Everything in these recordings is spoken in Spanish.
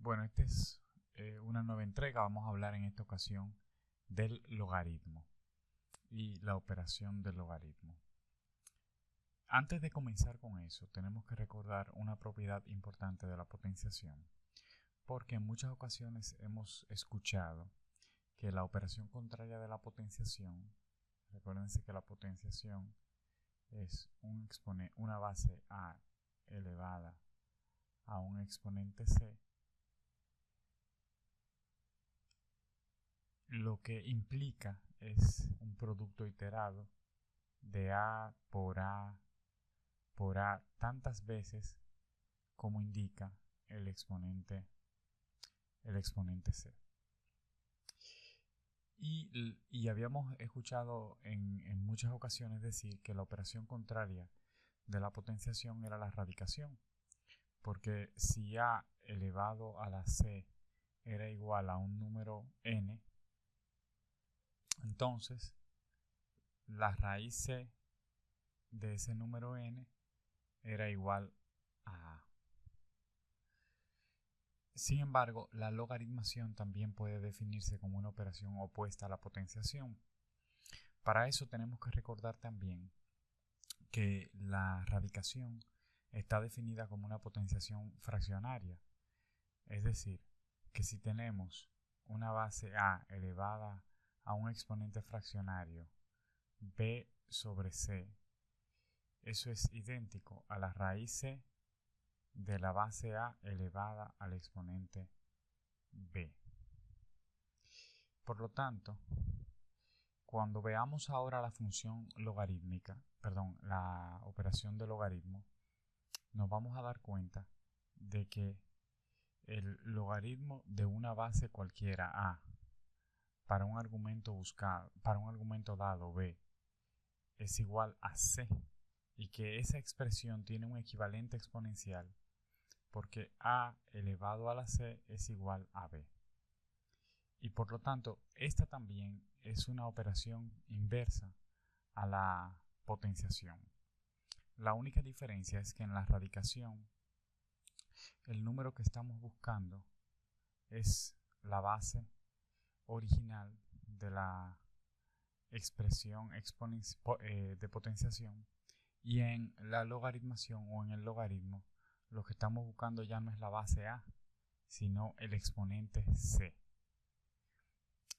Bueno, esta es una nueva entrega. Vamos a hablar en esta ocasión del logaritmo y la operación del logaritmo. Antes de comenzar con eso, tenemos que recordar una propiedad importante de la potenciación, porque en muchas ocasiones hemos escuchado que la operación contraria de la potenciación, recuérdense que la potenciación es una base a elevada a un exponente c, lo que implica es un producto iterado de a por a tantas veces como indica el exponente c. Y habíamos escuchado en muchas ocasiones decir que la operación contraria de la potenciación era la radicación, porque si a elevado a la c era igual a un número n, entonces la raíz c de ese número n era igual a a. Sin embargo, la logaritmación también puede definirse como una operación opuesta a la potenciación. Para eso tenemos que recordar también que la radicación está definida como una potenciación fraccionaria. Es decir, que si tenemos una base a elevada a un exponente fraccionario b sobre c, eso es idéntico a la raíz c de la base a elevada al exponente b. Por lo tanto, cuando veamos ahora la función logarítmica, la operación de logaritmo, nos vamos a dar cuenta de que el logaritmo de una base cualquiera a para un argumento dado b es igual a c, y que esa expresión tiene un equivalente exponencial porque a elevado a la c es igual a b. Y por lo tanto, esta también es una operación inversa a la potenciación. La única diferencia es que en la radicación el número que estamos buscando es la base original de la expresión de potenciación, y en la logaritmación o en el logaritmo lo que estamos buscando ya no es la base a, sino el exponente c.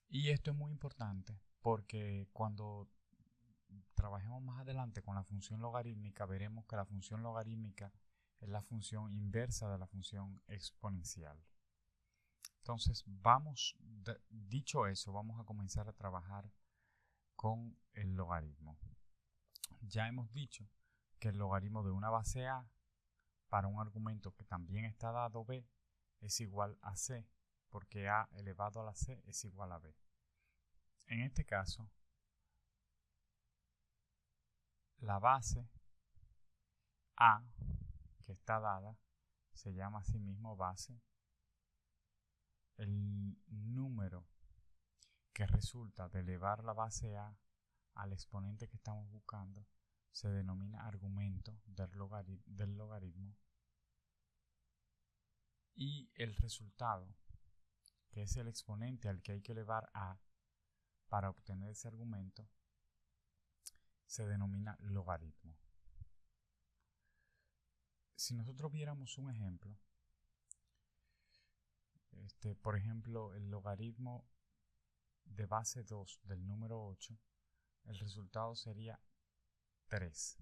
Y esto es muy importante porque cuando trabajemos más adelante con la función logarítmica veremos que la función logarítmica es la función inversa de la función exponencial. Entonces, dicho eso, vamos a comenzar a trabajar con el logaritmo. Ya hemos dicho que el logaritmo de una base a para un argumento que también está dado b es igual a c, porque a elevado a la c es igual a b. En este caso, la base a que está dada se llama a sí mismo base. El número que resulta de elevar la base a al exponente que estamos buscando se denomina argumento del logaritmo, y el resultado, que es el exponente al que hay que elevar a para obtener ese argumento, se denomina logaritmo. Si nosotros viéramos un ejemplo, por ejemplo, el logaritmo de base 2 del número 8, el resultado sería 3,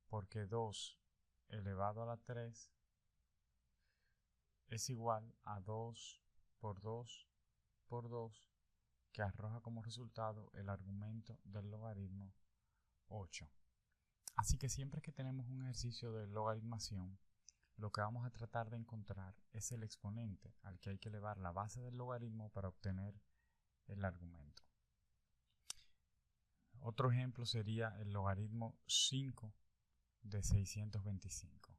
porque 2 elevado a la 3 es igual a 2 por 2 por 2, que arroja como resultado el argumento del logaritmo 8. Así que siempre que tenemos un ejercicio de logaritmación, lo que vamos a tratar de encontrar es el exponente al que hay que elevar la base del logaritmo para obtener el argumento. Otro ejemplo sería el logaritmo 5 de 625,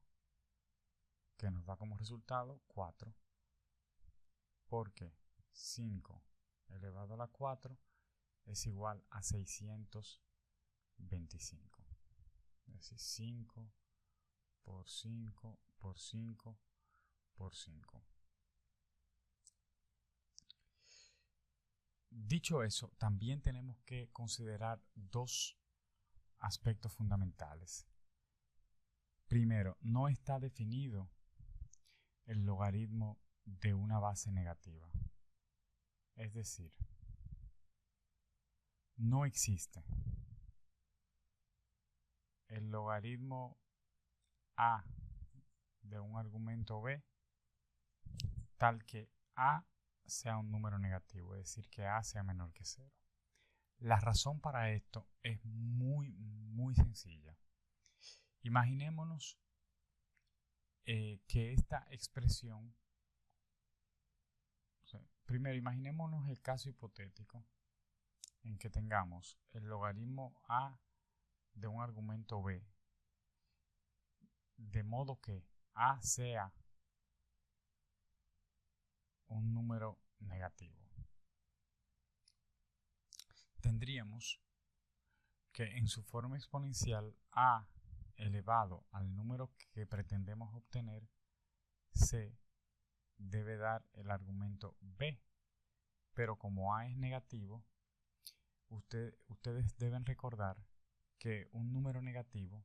que nos da como resultado 4, porque 5 elevado a la 4 es igual a 625. Es decir, 5 por 5 por 5 por 5. Dicho eso, también tenemos que considerar dos aspectos fundamentales. Primero, no está definido el logaritmo de una base negativa. Es decir, no existe el logaritmo a de un argumento b tal que a sea un número negativo, es decir, que a sea menor que 0. La razón para esto es muy sencilla. Imaginémonos que esta expresión, primero imaginémonos el caso hipotético en que tengamos el logaritmo a de un argumento b, de modo que a sea un número negativo. Tendríamos que en su forma exponencial a elevado al número que pretendemos obtener se debe dar el argumento b, pero como a es negativo, ustedes deben recordar que un número negativo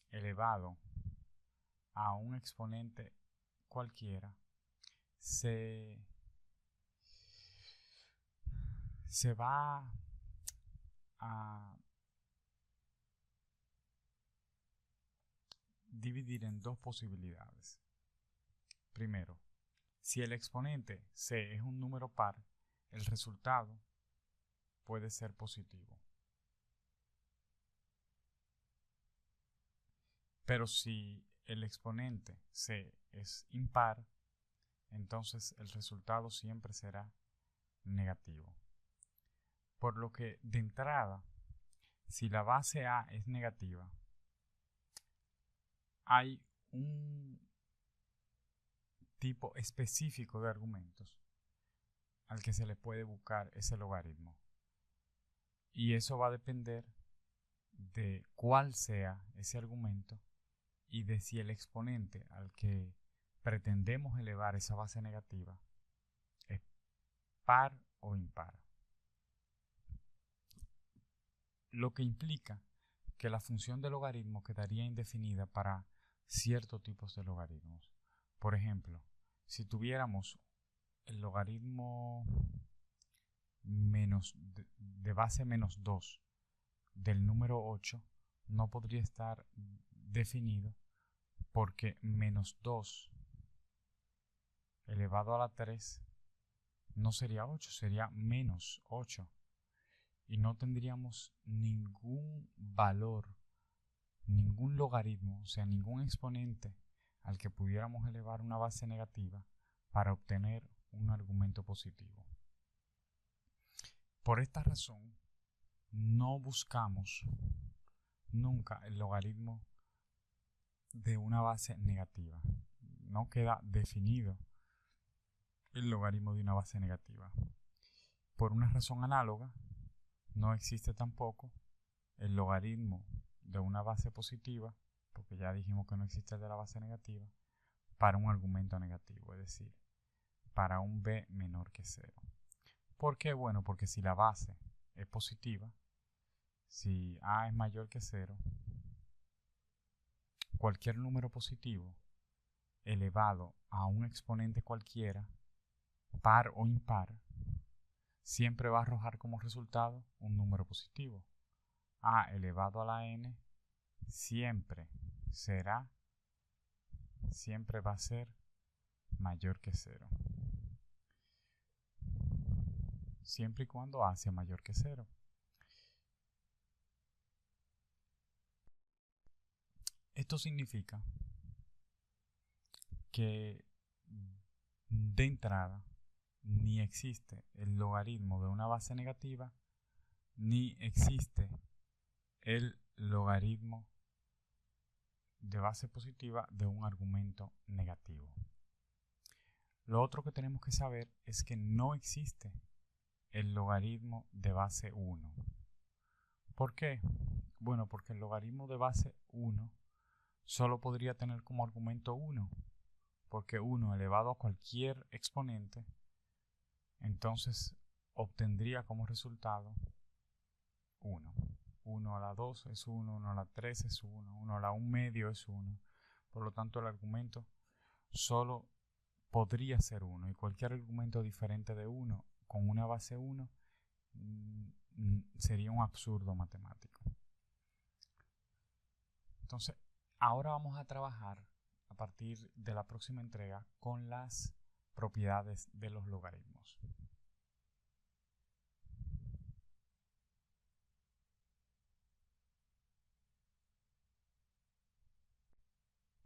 elevado a un exponente cualquiera se va a dividir en dos posibilidades. Primero, si el exponente c es un número par, el resultado puede ser positivo. Pero si el exponente c es impar, entonces el resultado siempre será negativo. Por lo que de entrada, si la base a es negativa, hay un tipo específico de argumentos al que se le puede buscar ese logaritmo. Y eso va a depender de cuál sea ese argumento y de si el exponente al que pretendemos elevar esa base negativa es par o impar. Lo que implica que la función de logaritmo quedaría indefinida para ciertos tipos de logaritmos. Por ejemplo, si tuviéramos el logaritmo de base menos 2 del número 8, no podría estar definido porque menos 2 elevado a la 3 no sería 8, sería menos 8. Y no tendríamos ningún valor, ningún logaritmo, o sea, ningún exponente al que pudiéramos elevar una base negativa para obtener un argumento positivo. Por esta razón, no buscamos nunca el logaritmo de una base negativa. No queda definido el logaritmo de una base negativa. Por una razón análoga, no existe tampoco el logaritmo de una base positiva, porque ya dijimos que no existe el de la base negativa, para un argumento negativo, es decir, para un b menor que 0. ¿Por qué? Bueno, porque si la base es positiva, si a es mayor que 0, cualquier número positivo elevado a un exponente cualquiera, par o impar, siempre va a arrojar como resultado un número positivo. A elevado a la n siempre va a ser mayor que 0. Siempre y cuando a sea mayor que 0. Esto significa que de entrada ni existe el logaritmo de una base negativa, ni existe el logaritmo de base positiva de un argumento negativo. Lo otro que tenemos que saber es que no existe el logaritmo de base 1. ¿Por qué? Bueno, porque el logaritmo de base 1 solo podría tener como argumento 1, porque 1 elevado a cualquier exponente, entonces obtendría como resultado 1. 1 a la 2 es 1, 1 a la 3 es 1, 1 a la 1 medio es 1. Por lo tanto, el argumento solo podría ser 1, y cualquier argumento diferente de 1 con una base 1 sería un absurdo matemático. Entonces, ahora vamos a trabajar a partir de la próxima entrega con las propiedades de los logaritmos.